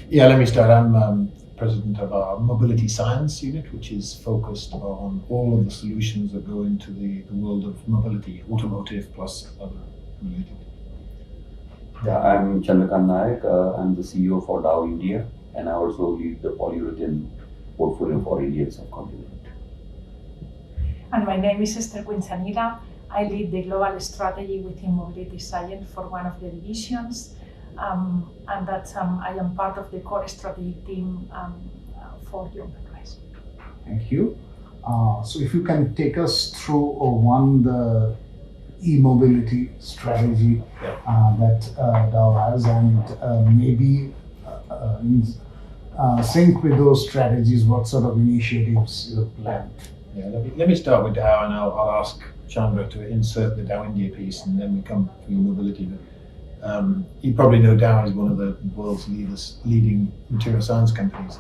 Yeah, let me start. I'm president of our MobilityScience unit, which is focused on all of the solutions that go into the world of mobility, automotive plus other related. Yeah, I'm Chandrakant Nayak. I'm the CEO for Dow India, and I also lead the polyurethane portfolio for Indian subcontinent. And my name is Esther Quintanilla. I lead the global strategy within MobilityScience for one of the divisions, and that I am part of the core strategic team for Jon Penrice. Thank you. So if you can take us through the e-mobility strategy that Dow has, and maybe in sync with those strategies, what sort of initiatives you have planned? Yeah, let me start with Dow, and I'll ask Chandra to insert the Dow India piece, and then we come to e-mobility. You probably know Dow is one of the world's leading material science companies.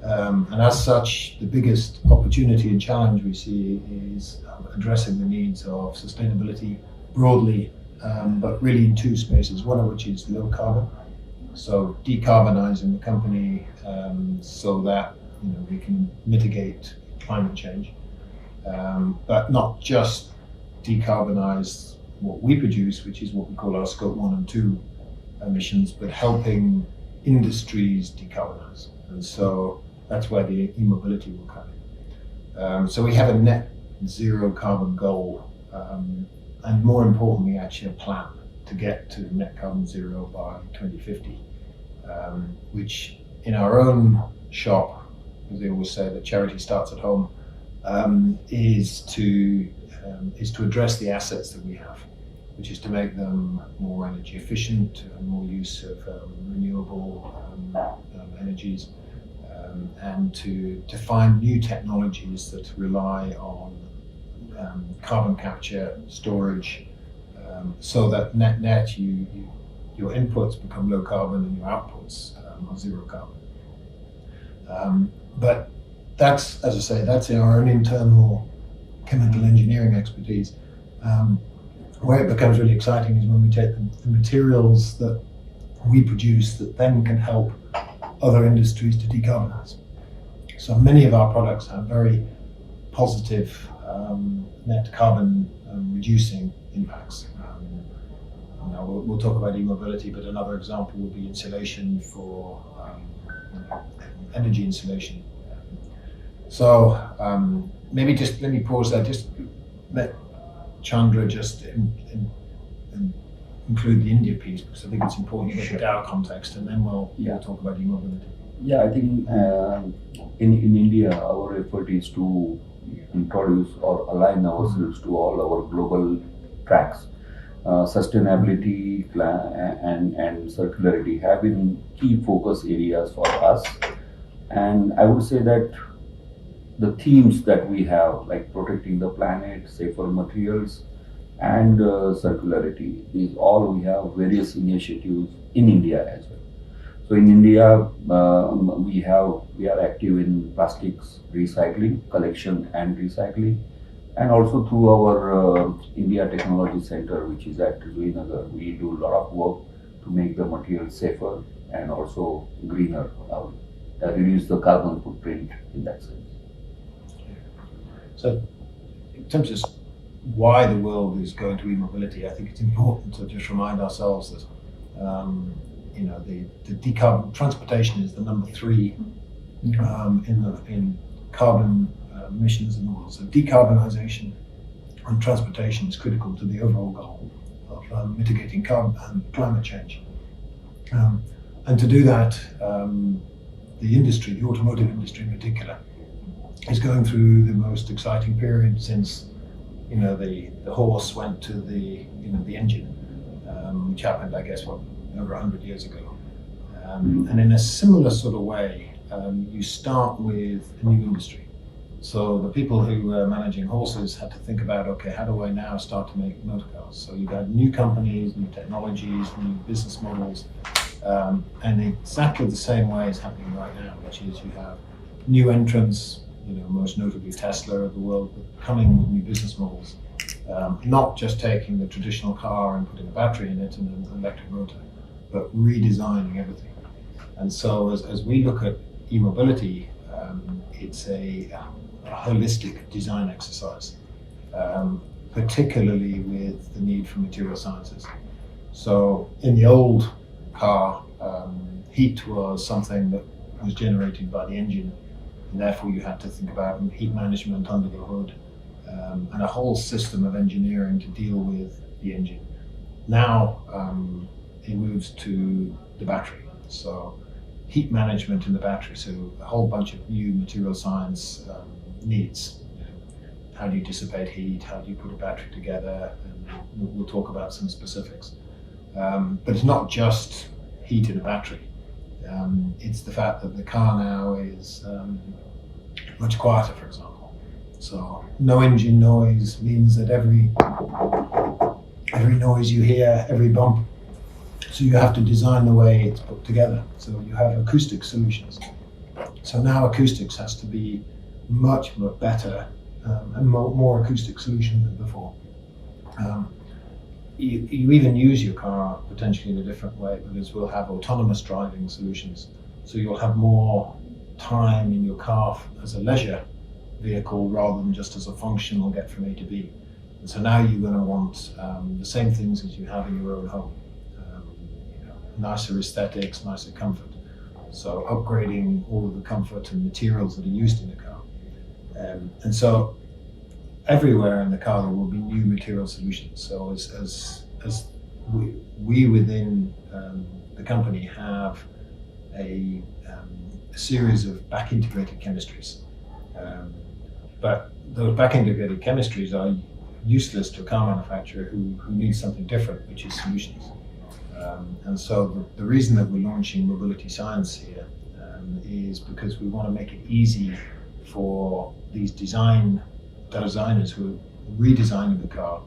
And as such, the biggest opportunity and challenge we see is addressing the needs of sustainability broadly, but really in two spaces, one of which is low carbon. So decarbonizing the company so that we can mitigate climate change, but not just decarbonize what we produce, which is what we call our scope 1 and 2 emissions, but helping industries decarbonize. And so that's where the e-mobility will come in. So we have a net zero carbon goal, and more importantly, actually a plan to get to net carbon zero by 2050, which in our own shop, as they always say, that charity starts at home, is to address the assets that we have, which is to make them more energy efficient, more use of renewable energies, and to find new technologies that rely on carbon capture, storage, so that net your inputs become low carbon and your outputs are zero carbon. But that's, as I say, that's in our own internal chemical engineering expertise. Where it becomes really exciting is when we take the materials that we produce that then can help other industries to decarbonize. So many of our products have very positive net carbon reducing impacts. We'll talk about e-mobility, but another example would be insulation for energy insulation. So maybe just let me pause there. Just let Chandra just include the India piece, because I think it's important to get the Dow context, and then we'll talk about e-mobility. Yeah, I think in India, our effort is to introduce or align ourselves to all our global tracks. Sustainability and circularity have been key focus areas for us. And I would say that the themes that we have, like protecting the planet, safer materials, and circularity, is all we have various initiatives in India as well. So in India, we are active in plastics recycling, collection and recycling, and also through our India Technology Center, which is at Rajneesh, we do a lot of work to make the material safer and also greener, reduce the carbon footprint in that sense. So in terms of why the world is going to e-mobility, I think it's important to just remind ourselves that the transportation is the number 3 in carbon emissions in the world. So decarbonization and transportation is critical to the overall goal of mitigating climate change. And to do that, the industry, the automotive industry in particular, is going through the most exciting period since the horse went to the engine, which happened, I guess, over 100 years ago. And in a similar sort of way, you start with a new industry. So the people who were managing horses had to think about, okay, how do I now start to make motor cars? So you've got new companies, new technologies, new business models, and exactly the same way is happening right now, which is you have new entrants, most notably Tesla of the world, coming with new business models, not just taking the traditional car and putting a battery in it and an electric motor, but redesigning everything. And so as we look at e-mobility, it's a holistic design exercise, particularly with the need for material sciences. So in the old car, heat was something that was generated by the engine, and therefore you had to think about heat management under the hood, and a whole system of engineering to deal with the engine. Now it moves to the battery. So heat management in the battery, so a whole bunch of new material science needs. How do you dissipate heat? How do you put a battery together? And we'll talk about some specifics. But it's not just heat in a battery. It's the fact that the car now is much quieter, for example. So no engine noise means that every noise you hear, every bump, so you have to design the way it's put together. So you have acoustic solutions. So now acoustics has to be much better and more acoustic solution than before. You even use your car potentially in a different way, because we'll have autonomous driving solutions. So you'll have more time in your car as a leisure vehicle rather than just as a functional get from A to B. And so now you're going to want the same things as you have in your own home. Nicer aesthetics, nicer comfort. So upgrading all of the comfort and materials that are used in the car. And so everywhere in the car there will be new material solutions. So as we within the company have a series of back integrated chemistries. But those back integrated chemistries are useless to a car manufacturer who needs something different, which is solutions. And so the reason that we're launching MobilityScience here is because we want to make it easy for these designers who are redesigning the car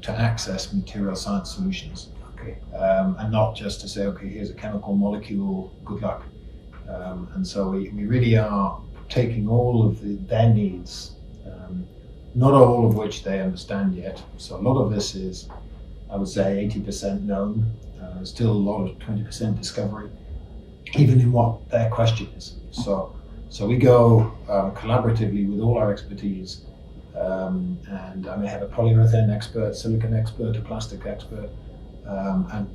to access material science solutions. Okay. And not just to say, okay, here's a chemical molecule, good luck. And so we really are taking all of their needs, not all of which they understand yet. So a lot of this is, I would say, 80% known, still a lot of 20% discovery, even in what their question is. So we go collaboratively with all our expertise, and I may have a polyurethane expert, silicon expert, a plastic expert, and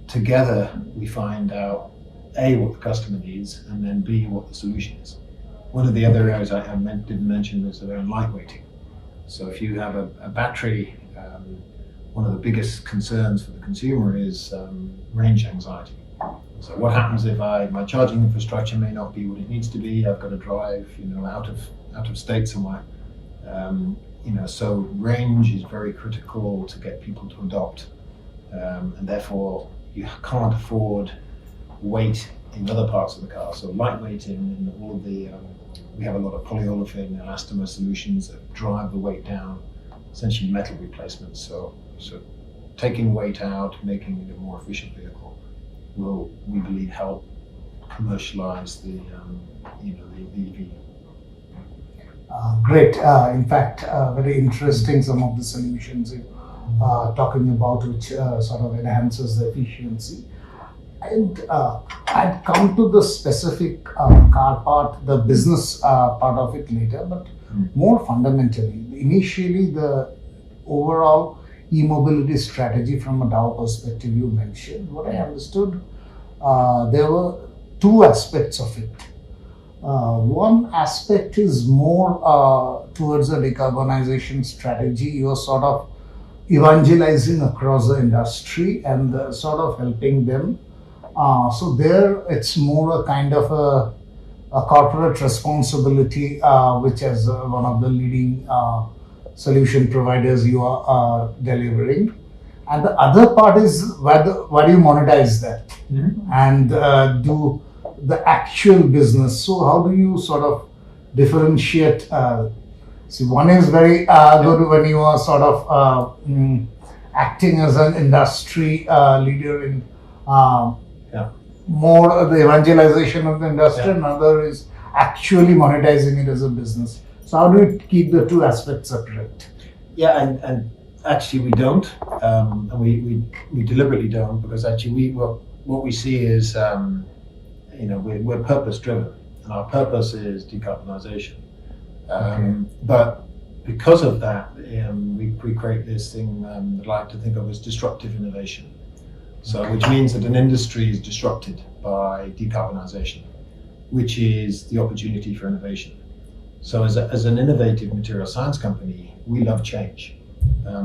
together we find out A, what the customer needs, and then B, what the solution is. One of the other areas I didn't mention was around lightweighting. So if you have a battery, one of the biggest concerns for the consumer is range anxiety. So what happens if my charging infrastructure may not be what it needs to be? I've got to drive, out of state somewhere. So range is very critical to get people to adopt, and therefore you can't afford weight in other parts of the car. So lightweighting in all of the we have a lot of polyolefin and elastomer solutions that drive the weight down, essentially metal replacements. So taking weight out, making it a more efficient vehicle will, we believe, help commercialize the EV. Great. In fact, very interesting some of the solutions you're talking about, which sort of enhances the efficiency. And I'd come to the specific car part, the business part of it later, but more fundamentally, initially the overall e-mobility strategy from a Dow perspective you mentioned, what I understood, there were two aspects of it. One aspect is more towards a decarbonization strategy. You're sort of evangelizing across the industry and sort of helping them. So there it's more a kind of a corporate responsibility, which as one of the leading solution providers you are delivering. And the other part is why do you monetize that and do the actual business. So how do you sort of differentiate? See, one is very good when you are sort of acting as an industry leader in more of the evangelization of the industry, and another is actually monetizing it as a business. So how do you keep the two aspects separate? Yeah, and actually we don't, and we deliberately don't, because actually what we see is we're purpose driven, and our purpose is decarbonisation. But because of that, we create this thing that I like to think of as disruptive innovation. So, which means that an industry is disrupted by decarbonisation, which is the opportunity for innovation. So, as an innovative material science company, we love change.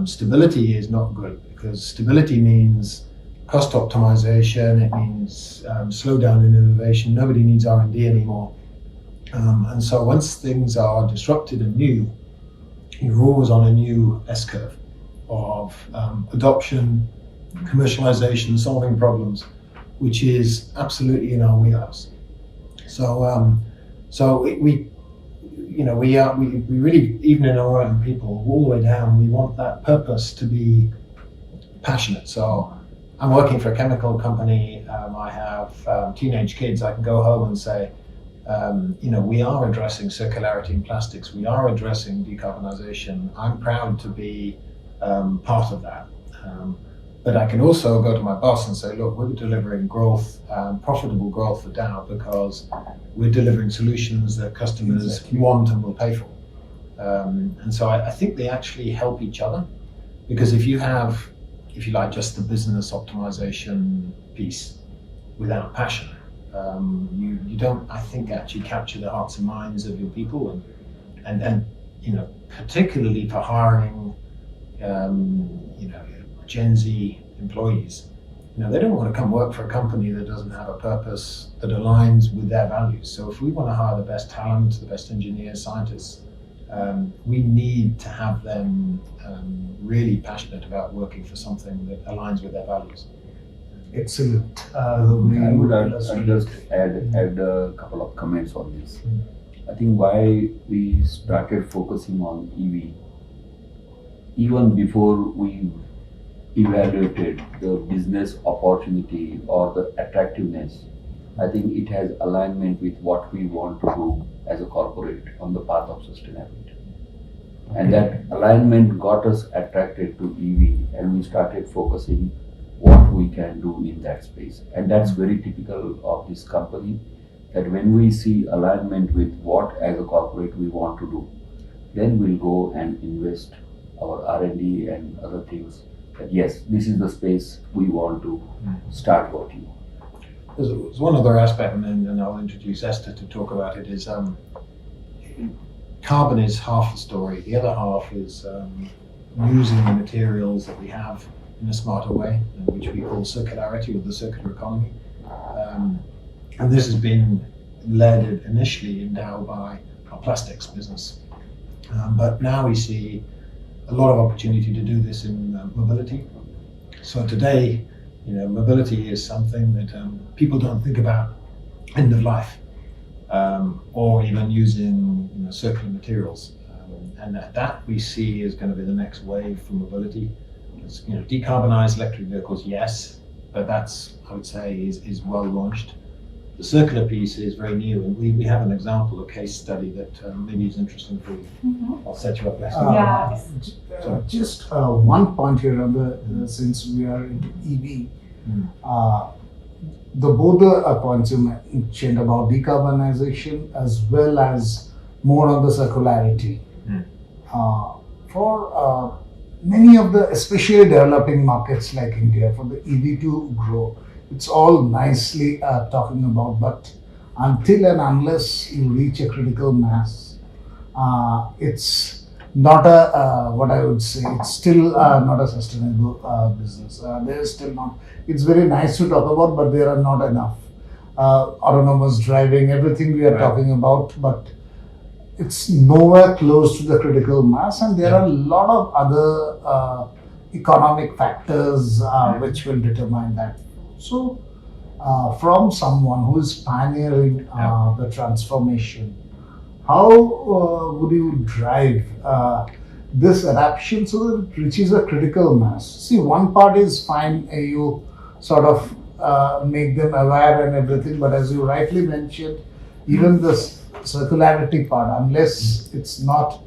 Stability is not good, because stability means cost optimization. It means slowdown in innovation. Nobody needs R&D anymore. And so once things are disrupted and new, you're always on a new S-curve of adoption, commercialization, solving problems, which is absolutely in our wheelhouse. So, we really, even in our own people, all the way down, we want that purpose to be passionate. So, I'm working for a chemical company. I have teenage kids. I can go home and say, we are addressing circularity in plastics. We are addressing decarbonisation. I'm proud to be part of that. But I can also go to my boss and say, look, we're delivering growth, profitable growth for Dow, because we're delivering solutions that customers want and will pay for. And so I think they actually help each other, because if you have, if you like, just the business optimization piece without passion, you don't, I think, actually capture the hearts and minds of your people, and particularly for hiring, Gen Z employees. They don't want to come work for a company that doesn't have a purpose that aligns with their values. So if we want to hire the best talent, the best engineers, scientists, we need to have them really passionate about working for something that aligns with their values. Excellent. I would just add a couple of comments on this. I think why we started focusing on EV, even before we evaluated the business opportunity or the attractiveness, I think it has alignment with what we want to do as a corporate on the path of sustainability. And that alignment got us attracted to EV, and we started focusing what we can do in that space. And that's very typical of this company, that when we see alignment with what as a corporate we want to do, then we'll go and invest our R&D and other things. That yes, this is the space we want to start working on. There's one other aspect, and then I'll introduce Esther to talk about it, is carbon is half the story. The other half is using the materials that we have in a smarter way, which we call circularity, or the circular economy. And this has been led initially in Dow by our plastics business. But now we see a lot of opportunity to do this in mobility. So today, mobility is something that people don't think about end of life, or even using circular materials. And that we see is going to be the next wave for mobility. Decarbonized electric vehicles, yes, but that's, I would say, is well launched. The circular piece is very new, and we have an example, a case study that maybe is interesting for you. I'll set you up next time. Just one point here on the since we are into EV, both the points you mentioned about decarbonization as well as more on the circularity. For many of the especially developing markets like India, for the EV to grow, it's all nicely talking about, but until and unless you reach a critical mass, it's not what I would say, it's still not a sustainable business. There is still not, it's very nice to talk about, but there are not enough. Autonomous driving, everything we are talking about, but it's nowhere close to the critical mass, and there are a lot of other economic factors which will determine that. So, from someone who is pioneering the transformation, how would you drive this adaptation so that it reaches a critical mass? See, one part is fine, you sort of make them aware and everything, but as you rightly mentioned, even this circularity part, unless it's not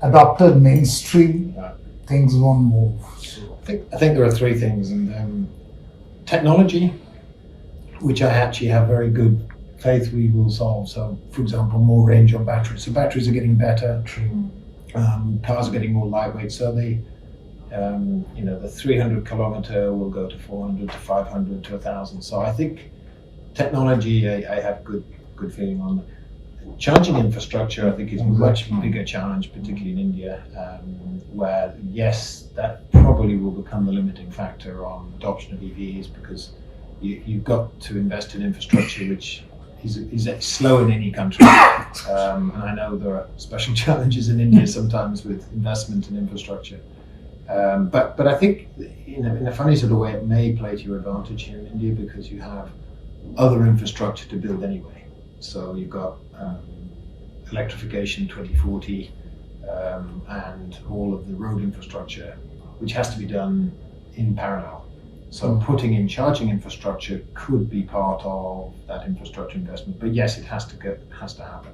adopted mainstream, things won't move. So I think there are three things, and technology, which I actually have very good faith we will solve. So, for example, more range on batteries. So batteries are getting better. Cars are getting more lightweight. So the 300 kilometer will go to 400 to 500 to 1,000. So I think technology, I have good feeling on. Charging infrastructure, I think, is a much bigger challenge, particularly in India, where, yes, that probably will become the limiting factor on adoption of EVs, because you've got to invest in infrastructure, which is slow in any country. And I know there are special challenges in India sometimes with investment in infrastructure. But I think, in a funny sort of way, it may play to your advantage here in India, because you have other infrastructure to build anyway. So you've got electrification 2040 and all of the road infrastructure, which has to be done in parallel. So putting in charging infrastructure could be part of that infrastructure investment. But yes, it has to happen.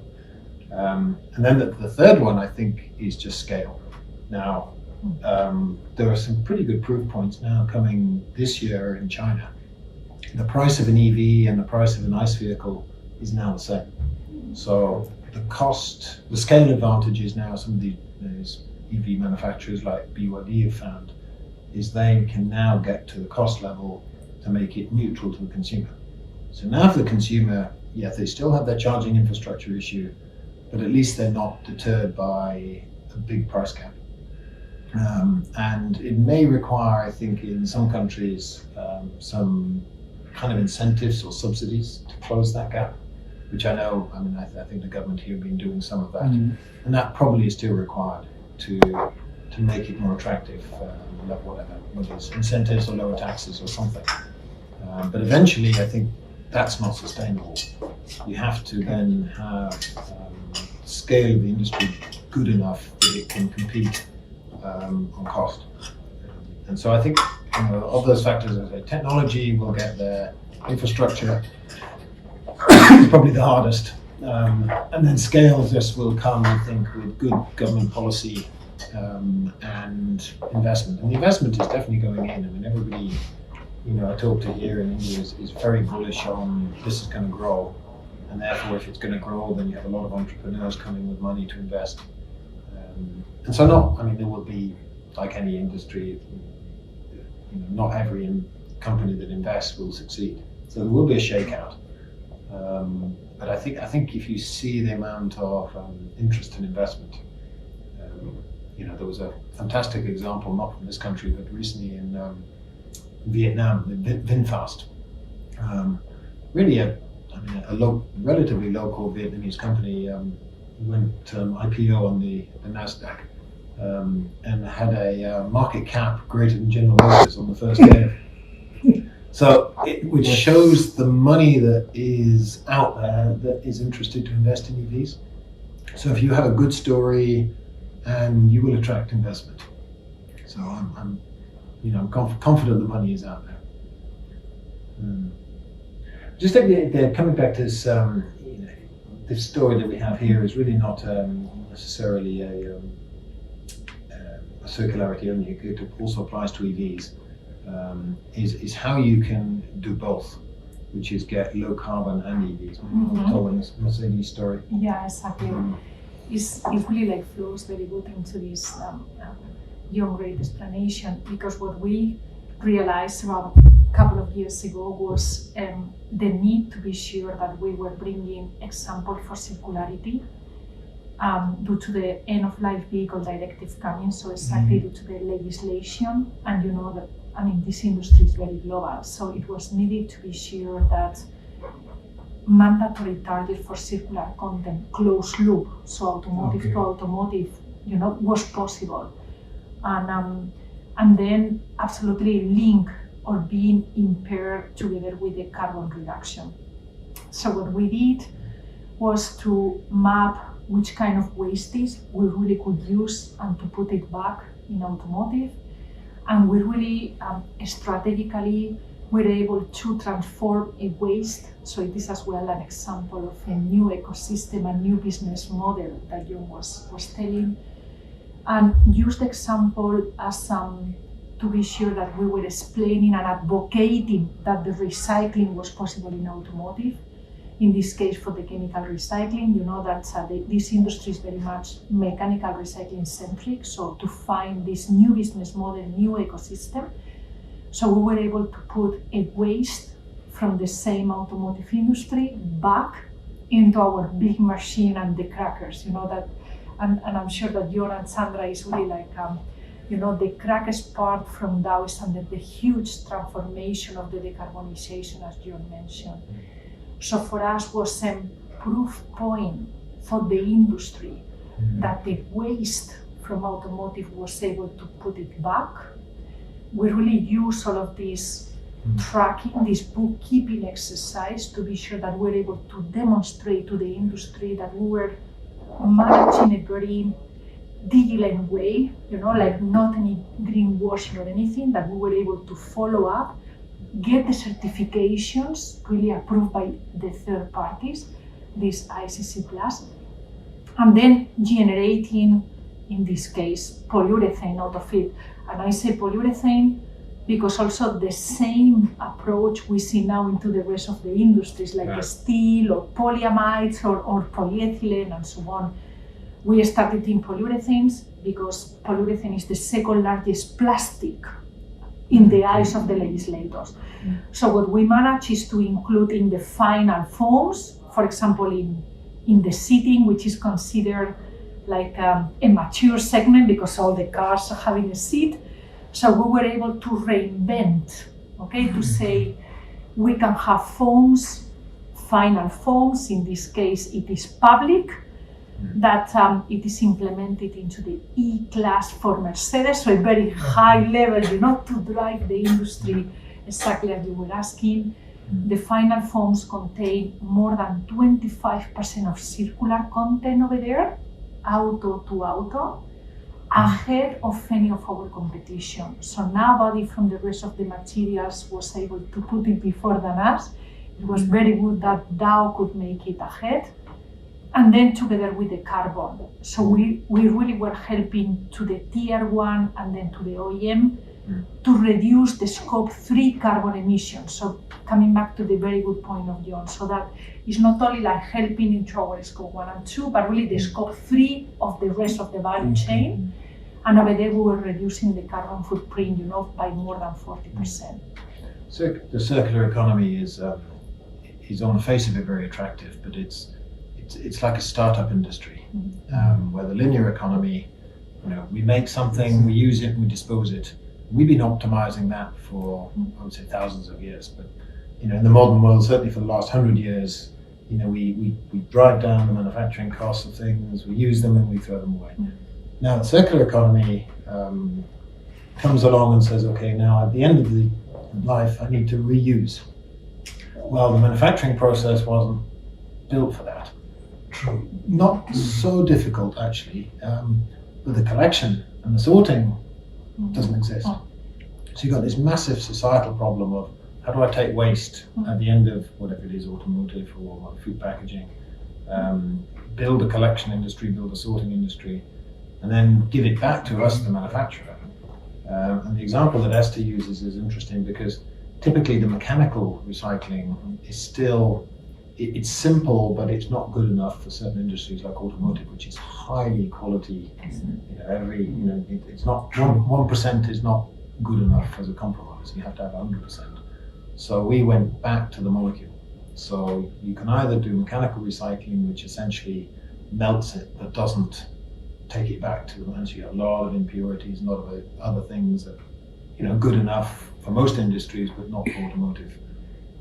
And then the third one, I think, is just scale. Now, there are some pretty good proof points now coming this year in China. The price of an EV and the price of an ICE vehicle is now the same. So the scale advantages now, some of these EV manufacturers like BYD have found, is they can now get to the cost level to make it neutral to the consumer. So now for the consumer, yeah, they still have their charging infrastructure issue, but at least they're not deterred by a big price gap. And it may require, I think, in some countries, some kind of incentives or subsidies to close that gap, which I think the government here have been doing some of that. And that probably is still required to make it more attractive, whatever, whether it's incentives or lower taxes or something. But eventually, I think that's not sustainable. You have to then have scale of the industry good enough that it can compete on cost. And so I think, of those factors, as I say, technology will get there, infrastructure is probably the hardest, and then scale just will come, I think, with good government policy and investment. And the investment is definitely going in. I mean, everybody, I talk to here in India is very bullish on this is going to grow, and therefore, if it's going to grow, then you have a lot of entrepreneurs coming with money to invest. And so, there will be, like any industry, not every company that invests will succeed. So there will be a shakeout. But I think if you see the amount of interest in investment, there was a fantastic example, not from this country, but recently in Vietnam, VinFast. Really a relatively local Vietnamese company went IPO on the NASDAQ and had a market cap greater than General Motors on the first day. So, which shows the money that is out there that is interested to invest in EVs. So, if you have a good story, and you will attract investment. So, I'm confident the money is out there. Just coming back to this, this story that we have here is really not necessarily a circularity only. It also applies to EVs. Is how you can do both, which is get low carbon and EVs. Telling this Mercedes story. Yeah, exactly. It really flows very good into this Jon great explanation, because what we realized about a couple of years ago was the need to be sure that we were bringing example for circularity due to the end of life vehicle directive coming, so exactly due to the legislation, and this industry is very global, so it was needed to be sure that mandatory target for circular content, closed loop, so automotive to automotive, was possible, and then absolutely link or being impaired together with the carbon reduction. So what we did was to map which kind of wastage we really could use and to put it back in automotive. And we really strategically were able to transform a waste. So it is as well an example of a new ecosystem, a new business model that Jon was telling. And use the example as to be sure that we were explaining and advocating that the recycling was possible in automotive. in this case for the chemical recycling. You know that this industry is very much mechanical recycling centric, so to find this new business model, new ecosystem. So we were able to put a waste from the same automotive industry back into our big machine and the crackers, you know that, and I'm sure that Jon and Sandra is really like, you know, the crackers part from Dow is under the huge transformation of the decarbonization, as Jon mentioned. So for us was a proof point for the industry that the waste from automotive was able to put it back. We really use all of this tracking, this bookkeeping exercise to be sure that we're able to demonstrate to the industry that we were managing a very diligent way, you know, like not any greenwashing or anything, that we were able to follow up, get the certifications really approved by the third parties, this ICC Plus, and then generating, in this case, polyurethane out of it. And I say polyurethane because also the same approach we see now into the rest of the industries, like steel or polyamides or polyethylene and so on. We started in polyurethanes because polyurethane is the second largest plastic in the eyes of the legislators. So what we manage is to include in the final foams, for example, in the seating, which is considered like a mature segment because all the cars are having a seat. So we were able to reinvent, okay, to say we can have foams, final foams, in this case it is public, that it is implemented into the E-Class for Mercedes, so a very high level, you know, to drive the industry, exactly as you were asking. The final foams contain more than 25% of circular content over there, auto to auto, ahead of any of our competition. So nobody from the rest of the materials was able to put it before than us. It was very good that Dow could make it ahead. And then together with the carbon. So we really were helping to the tier one and then to the OEM to reduce the scope 3 carbon emissions. So coming back to the very good point of Jon, so that it's not only like helping into our scope 1 and 2, but really the scope 3 of the rest of the value chain. And over there we were reducing the carbon footprint, you know, by more than 40%. So the circular economy is on the face of it very attractive, but it's like a startup industry, where the linear economy, you know, we make something, we use it, and we dispose it. We've been optimizing that for, I would say, thousands of years. But, you know, in the modern world, certainly for the last 100 years, you know, we drive down the manufacturing costs of things, we use them and we throw them away. Now the circular economy comes along and says, okay, now at the end of the life, I need to reuse. Well, the manufacturing process wasn't built for that. Not so difficult actually, but the collection and the sorting doesn't exist. So you've got this massive societal problem of how do I take waste at the end of whatever it is, automotive or food packaging, build a collection industry, build a sorting industry, and then give it back to us, the manufacturer. And the example that Esther uses is interesting because typically the mechanical recycling is still, it's simple, but it's not good enough for certain industries like automotive, which is highly quality. You know, it's not 1% is not good enough as a compromise. You have to have 100%. So we went back to the molecule. So you can either do mechanical recycling, which essentially melts it, but doesn't take it back to the plants. You get a lot of impurities, a lot of other things that, you know, good enough for most industries, but not for automotive.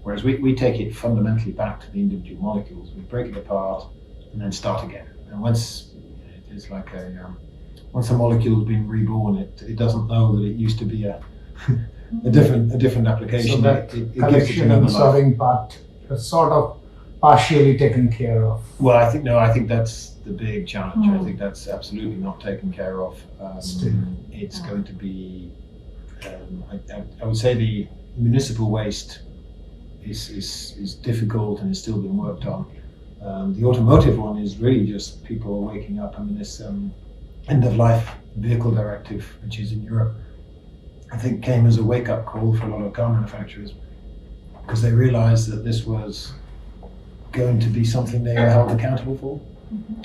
Whereas we take it fundamentally back to the individual molecules. We break it apart and then start again. And once it's like once a molecule's been reborn, it doesn't know that it used to be a different application. So that it collection and sorting part is sort of partially taken care of. Well, I think that's the big challenge. I think that's absolutely not taken care of. It's going to be, I would say the municipal waste is difficult and is still being worked on. The automotive one is really just people waking up. I mean, this end of life vehicle directive, which is in Europe, I think came as a wake up call for a lot of car manufacturers because they realized that this was going to be something they are held accountable for.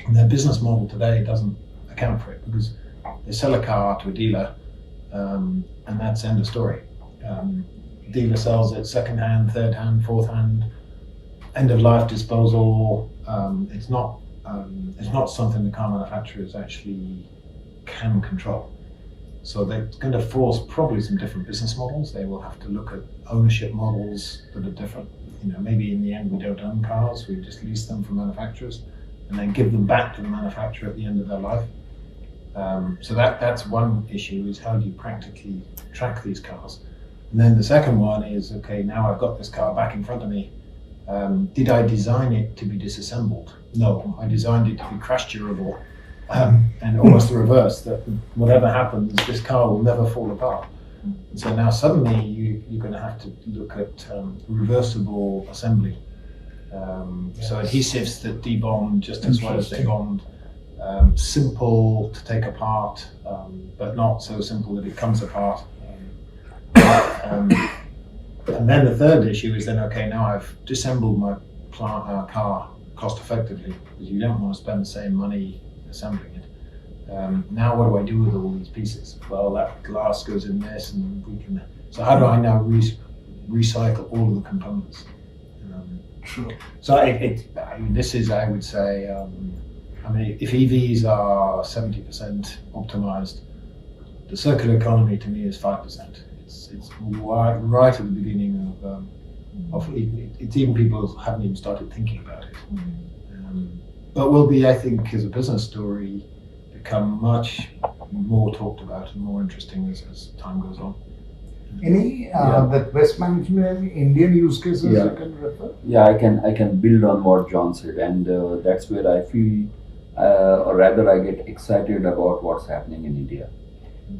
And their business model today doesn't account for it, because they sell a car to a dealer, and that's end of story. Dealer sells it second hand, third hand, fourth hand, end of life disposal. It's not something the car manufacturers actually can control. So they're going to force probably some different business models. They will have to look at ownership models that are different. Maybe in the end we don't own cars, we just lease them from manufacturers and then give them back to the manufacturer at the end of their life. So that's one issue, is how do you practically track these cars? And then the second one is, okay, now I've got this car back in front of me. Did I design it to be disassembled? No, I designed it to be crash durable. And almost the reverse, that whatever happens, this car will never fall apart. And so now suddenly you're going to have to look at reversible assembly. So adhesives that debond just as well as they bond. Simple to take apart, but not so simple that it comes apart. And then the third issue is then, okay, now I've disassembled my car cost effectively, because you don't want to spend the same money assembling it. Now what do I do with all these pieces? Well, that glass goes in this, and so how do I now recycle all of the components? True. So this is, I would say, if EVs are 70% optimized, the circular economy to me is 5%. It's right at the beginning of it's even people haven't even started thinking about it. But will be, I think, as a business story, become much more talked about and more interesting as time goes on. Any that waste management Indian use cases you can refer? Yeah, I can build on what John said, and that's where I feel, or rather I get excited about what's happening in India.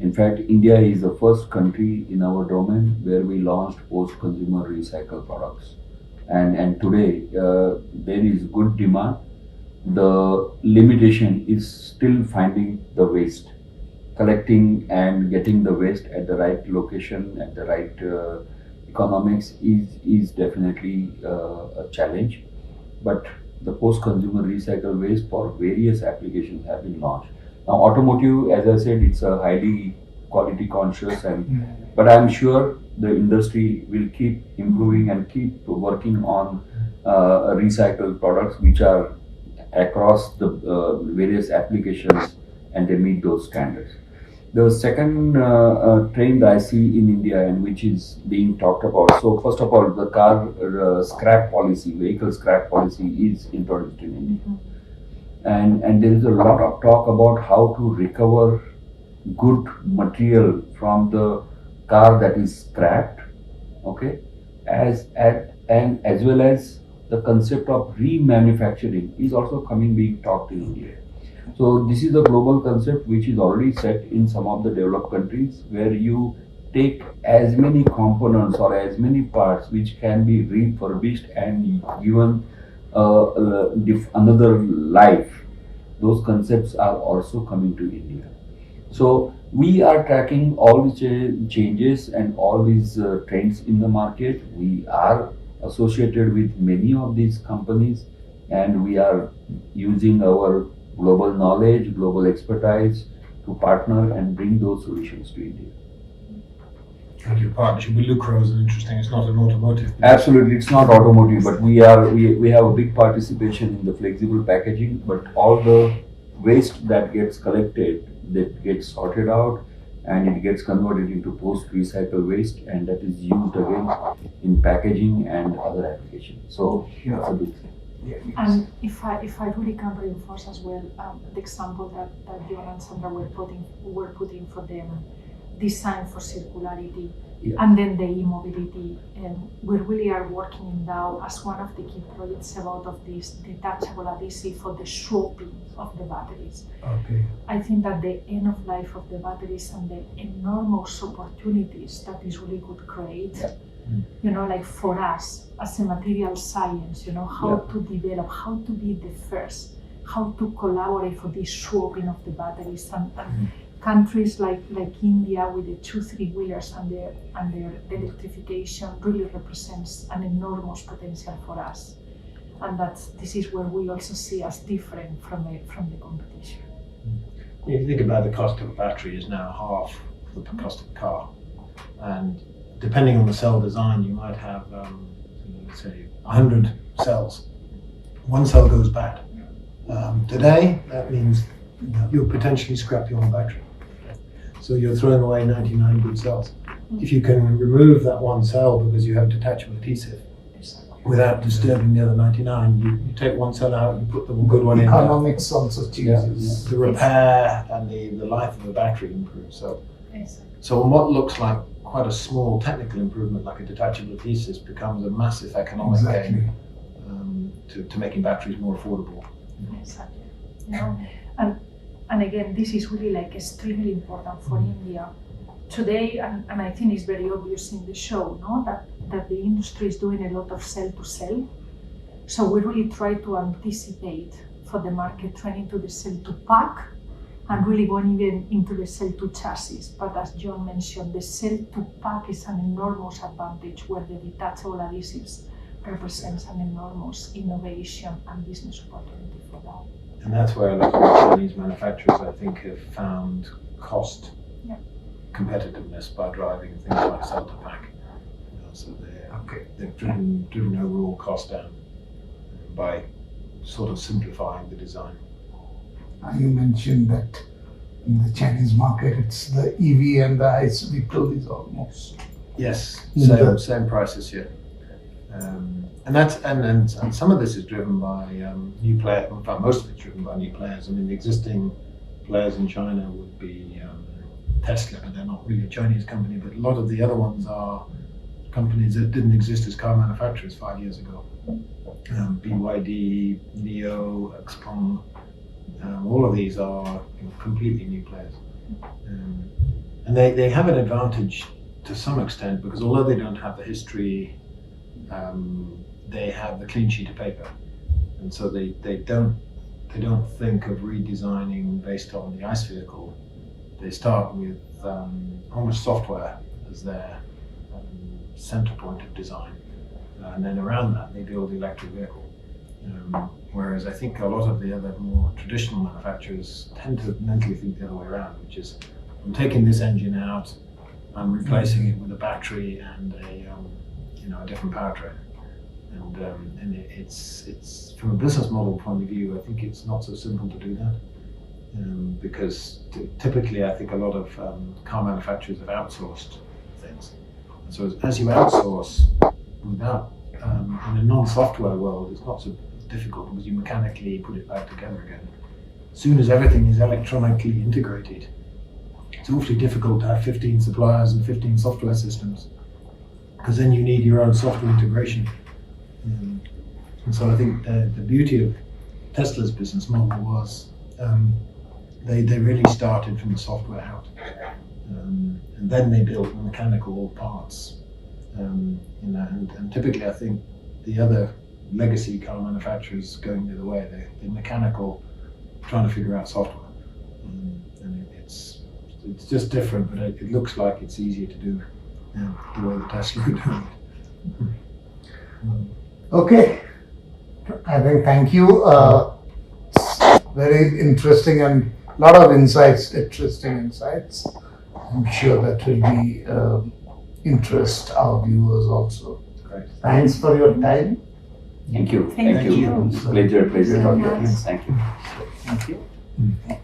In fact, India is the first country in our domain where we launched post-consumer recycled products. And today, there is good demand. The limitation is still finding the waste. Collecting and getting the waste at the right location, at the right economics is definitely a challenge. But the post-consumer recycled waste for various applications have been launched. Now, automotive, as I said, it's a highly quality conscious, but I'm sure the industry will keep improving and keep working on recycled products which are across the various applications, and they meet those standards. The second trend I see in India, and which is being talked about, so first of all, the car scrap policy, vehicle scrap policy is introduced in India. And there is a lot of talk about how to recover good material from the car that is scrapped, okay, as well as the concept of remanufacturing is also being talked in India. So this is a global concept which is already set in some of the developed countries, where you take as many components or as many parts which can be refurbished and given another life. Those concepts are also coming to India. So we are tracking all the changes and all these trends in the market. We are associated with many of these companies, and we are using our global knowledge, global expertise to partner and bring those solutions to India. And your partnership with Lucro is interesting. It's not an automotive. Absolutely, it's not automotive, but we have a big participation in the flexible packaging. But all the waste that gets collected, that gets sorted out, and it gets converted into post-recycle waste, and that is used again in packaging and other applications. So that's a big thing. And if I really can reinforce as well the example that Jon and Sandra were putting for them, design for circularity, and then the e-mobility, we really are working in Dow as one of the key projects of this detachable adhesive for the swapping of the batteries. Okay. I think that the end of life of the batteries and the enormous opportunities that this really could create, like for us as a material science, how to develop, how to be the first, how to collaborate for this swapping of the batteries, and countries like India with the 2-3 wheelers and their electrification really represents an enormous potential for us. and this is where we also see us different from the competition. If you think about the cost of a battery is now half the cost of a car, and depending on the cell design, you might have, say, 100 cells. One cell goes bad. Today, that means you'll potentially scrap your whole battery. So you're throwing away 99 good cells. If you can remove that one cell because you have detachable adhesive without disturbing the other 99, you take one cell out, you put the good one in. Economics also changes. The repair and the life of the battery improves. So on what looks like quite a small technical improvement, like a detachable adhesive, becomes a massive economic gain to making batteries more affordable. Exactly. And again, this is really like extremely important for India today, and I think it's very obvious in the show, that the industry is doing a lot of cell to cell. So we really try to anticipate for the market trend into the cell to pack, and really going even into the cell to chassis. But as Jon mentioned, the cell to pack is an enormous advantage, where the detachable adhesives represents an enormous innovation and business opportunity for that. And that's where a lot of Chinese manufacturers, I think, have found cost competitiveness by driving things like cell to pack. So they've driven overall cost down by sort of simplifying the design. You mentioned that in the Chinese market, it's the EV and the ICE vehicle is almost. Yes, same prices here. And that's and some of this is driven by new players. In fact, most of it's driven by new players. I mean, the existing players in China would be Tesla, but they're not really a Chinese company. But a lot of the other ones are companies that didn't exist as car manufacturers 5 years ago. BYD, NIO, XPeng, all of these are completely new players. And they have an advantage to some extent, because although they don't have the history, they have the clean sheet of paper, and so they don't think of redesigning based on the ICE vehicle. They start with almost software as their center point of design, and then around that they build the electric vehicle. Whereas I think a lot of the other more traditional manufacturers tend to mentally think the other way around, which is, I'm taking this engine out, I'm replacing it with a battery and a different powertrain. And it's from a business model point of view, I think it's not so simple to do that, because typically I think a lot of car manufacturers have outsourced things. So as you outsource without in a non-software world, it's not so difficult because you mechanically put it back together again. As soon as everything is electronically integrated, it's awfully difficult to have 15 suppliers and 15 software systems, because then you need your own software integration. And so I think the beauty of Tesla's business model was they really started from the software out, and then they built the mechanical parts. And typically I think the other legacy car manufacturers going the other way, they're mechanical, trying to figure out software. And it's just different, but it looks like it's easier to do the way the Tesla are doing it. Okay, I think thank you. Very interesting and a lot of interesting insights. I'm sure that will be interest our viewers also. Great. Thanks for your time. Thank you. Thank you. Pleasure talking to you. Thank you. Thank you.